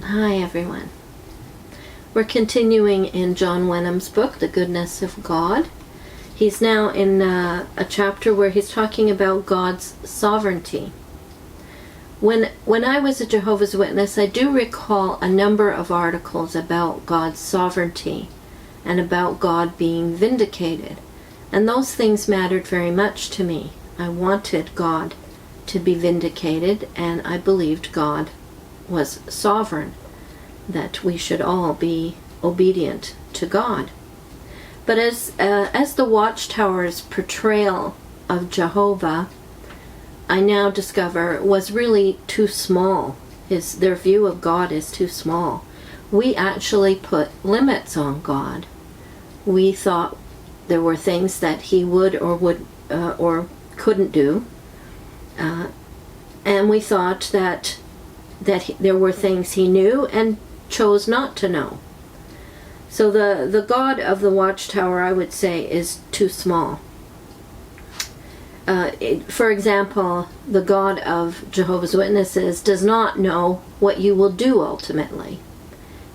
Hi everyone. We're continuing in John Wenham's book, The Goodness of God. He's now in a chapter where he's talking about God's sovereignty. When I was a Jehovah's Witness, I do recall a number of articles about God's sovereignty and about God being vindicated. And those things mattered very much to me. I wanted God to be vindicated, and I believed God was sovereign, that we should all be obedient to God. But as the Watchtower's portrayal of Jehovah, I now discover, was really too small. Their view of God is too small. We actually put limits on God. We thought there were things that he would or couldn't do, and we thought that there were things he knew and chose not to know. So the God of the Watchtower, I would say, is too small. For example, the God of Jehovah's Witnesses does not know what you will do ultimately.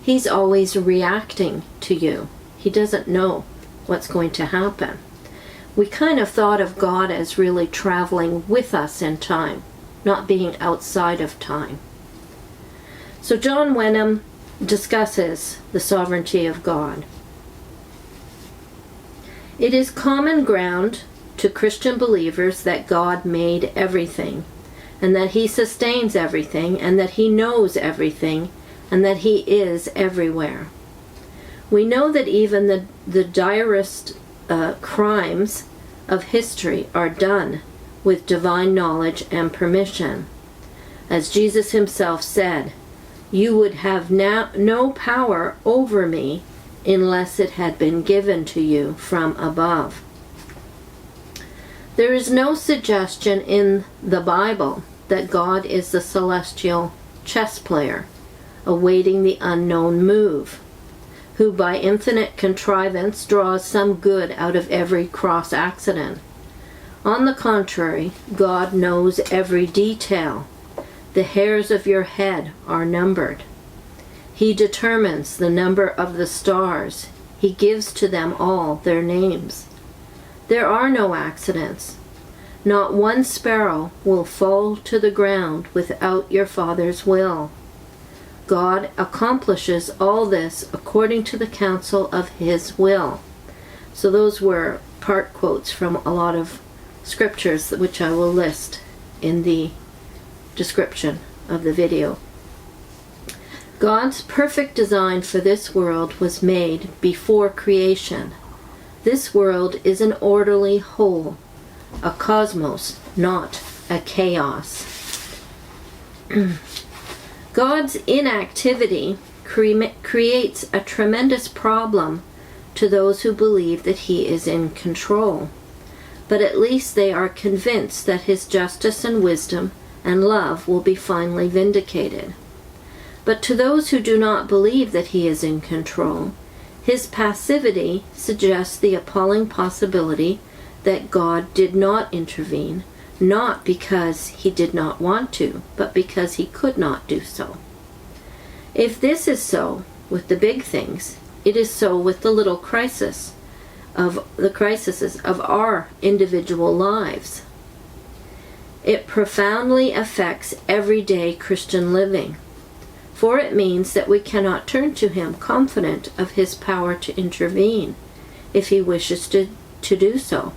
He's always reacting to you. He doesn't know what's going to happen. We kind of thought of God as really traveling with us in time, not being outside of time. So John Wenham discusses the sovereignty of God. It is common ground to Christian believers that God made everything, and that he sustains everything, and that he knows everything, and that he is everywhere. We know that even the direst crimes of history are done with divine knowledge and permission. As Jesus himself said, "You would have no power over me unless it had been given to you from above." There is no suggestion in the Bible that God is the celestial chess player, awaiting the unknown move, who by infinite contrivance draws some good out of every cross accident. On the contrary, God knows every detail. The hairs of your head are numbered. He determines the number of the stars. He gives to them all their names. There are no accidents. Not one sparrow will fall to the ground without your Father's will. God accomplishes all this according to the counsel of his will. So those were part quotes from a lot of scriptures, which I will list in the description of the video. God's perfect design for this world was made before creation. This world is an orderly whole, a cosmos, not a chaos. God's inactivity creates a tremendous problem to those who believe that he is in control. But at least they are convinced that his justice and wisdom and love will be finally vindicated. But to those who do not believe that he is in control, his passivity suggests the appalling possibility that God did not intervene, not because he did not want to, but because he could not do so. If this is so with the big things, it is so with the little crises of our individual lives. It profoundly affects everyday Christian living, for it means that we cannot turn to him confident of his power to intervene if he wishes to do so.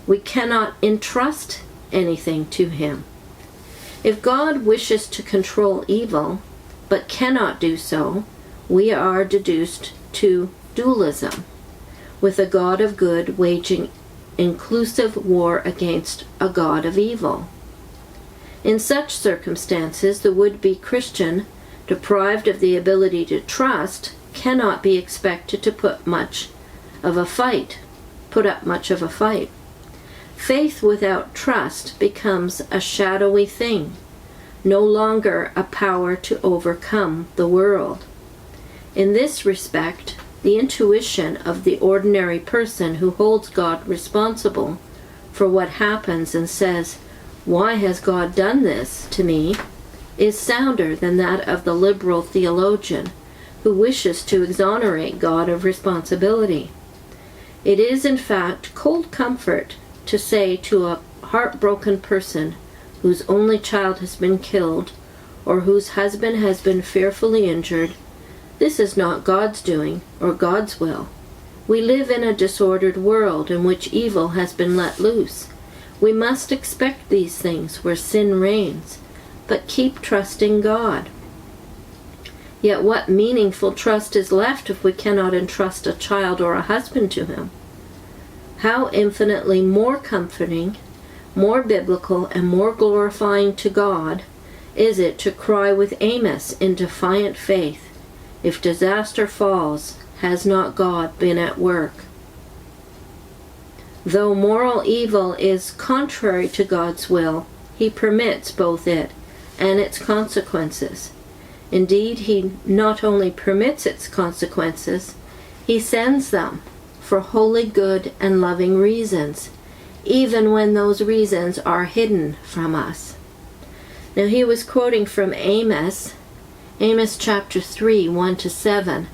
We cannot entrust anything to him. If God wishes to control evil, but cannot do so, we are reduced to dualism, with a God of good waging inclusive war against a God of evil. In such circumstances, the would-be Christian, deprived of the ability to trust, cannot be expected to put up much of a fight. Faith without trust becomes a shadowy thing, no longer a power to overcome the world. In this respect, the intuition of the ordinary person who holds God responsible for what happens and says, "Why has God done this to me?" is sounder than that of the liberal theologian who wishes to exonerate God of responsibility. It is, in fact, cold comfort to say to a heartbroken person whose only child has been killed or whose husband has been fearfully injured, "This is not God's doing or God's will. We live in a disordered world in which evil has been let loose. We must expect these things where sin reigns, but keep trusting God." Yet what meaningful trust is left if we cannot entrust a child or a husband to Him? How infinitely more comforting, more biblical, and more glorifying to God is it to cry with Amos in defiant faith, "If disaster falls, has not God been at work?" Though moral evil is contrary to God's will, He permits both it and its consequences. Indeed, He not only permits its consequences, He sends them for holy, good, and loving reasons, even when those reasons are hidden from us. Now, he was quoting from Amos chapter 3, 1-7,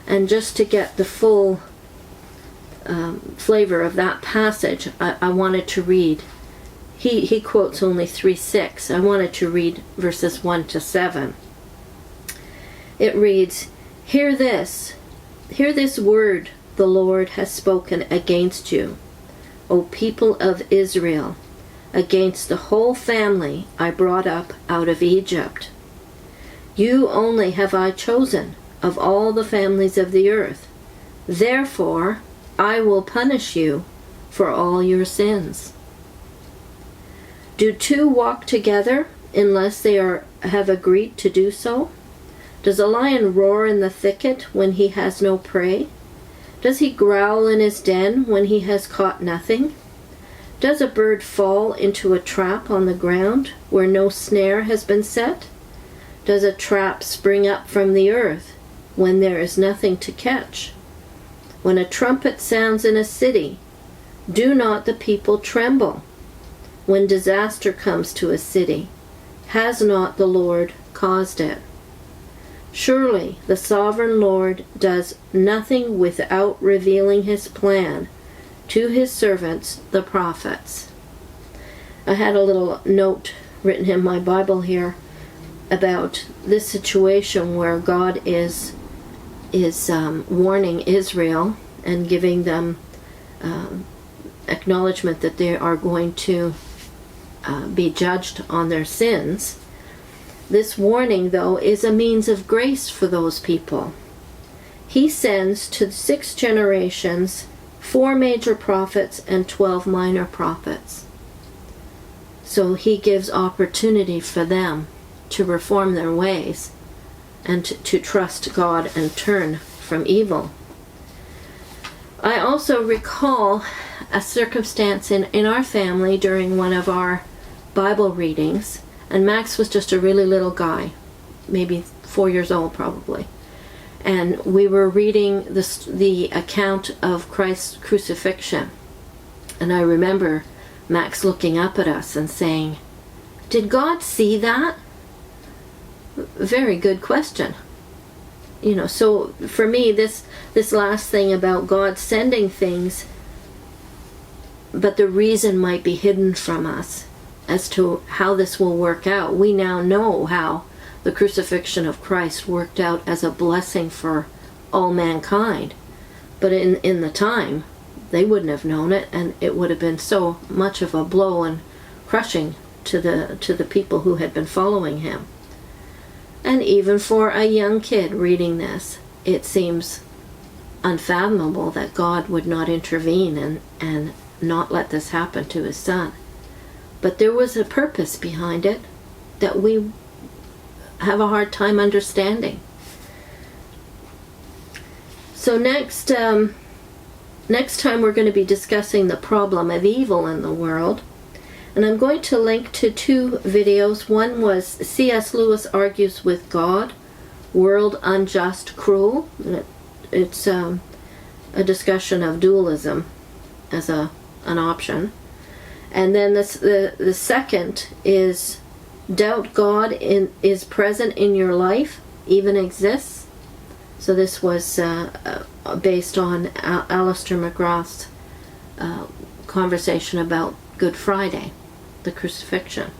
and just to get the full flavor of that passage, I wanted to read. He quotes only 3:6. I wanted to read verses 1-7. It reads, Hear this word the Lord has spoken against you, O people of Israel, against the whole family I brought up out of Egypt. You only have I chosen of all the families of the earth. Therefore I will punish you for all your sins. Do two walk together unless they have agreed to do so? Does a lion roar in the thicket when he has no prey? Does he growl in his den when he has caught nothing? Does a bird fall into a trap on the ground where no snare has been set? Does a trap spring up from the earth when there is nothing to catch? When a trumpet sounds in a city, do not the people tremble? When disaster comes to a city, has not the Lord caused it? Surely the sovereign Lord does nothing without revealing His plan to His servants, the prophets. I had a little note written in my Bible here about this situation where God is warning Israel and giving them acknowledgement that they are going to be judged on their sins. This warning, though, is a means of grace for those people. He sends to 6 generations 4 major prophets and 12 minor prophets. So He gives opportunity for them to reform their ways and to trust God and turn from evil. I also recall a circumstance in our family during one of our Bible readings, and Max was just a really little guy, maybe 4 years old probably. And we were reading the account of Christ's crucifixion. And I remember Max looking up at us and saying, "Did God see that?" Very good question. So for me, this last thing about God sending things, but the reason might be hidden from us as to how this will work out. We now know how the crucifixion of Christ worked out as a blessing for all mankind. But in the time, they wouldn't have known it, and it would have been so much of a blow and crushing to the people who had been following Him. And even for a young kid reading this, it seems unfathomable that God would not intervene and not let this happen to His Son. But there was a purpose behind it that we have a hard time understanding. So next time we're going to be discussing the problem of evil in the world. And I'm going to link to 2 videos. One was C.S. Lewis Argues with God, World Unjust, Cruel. It's a discussion of dualism as an option. And then the second is doubt God is present in your life, even exists. So this was based on Alistair McGrath's conversation about Good Friday, the crucifixion.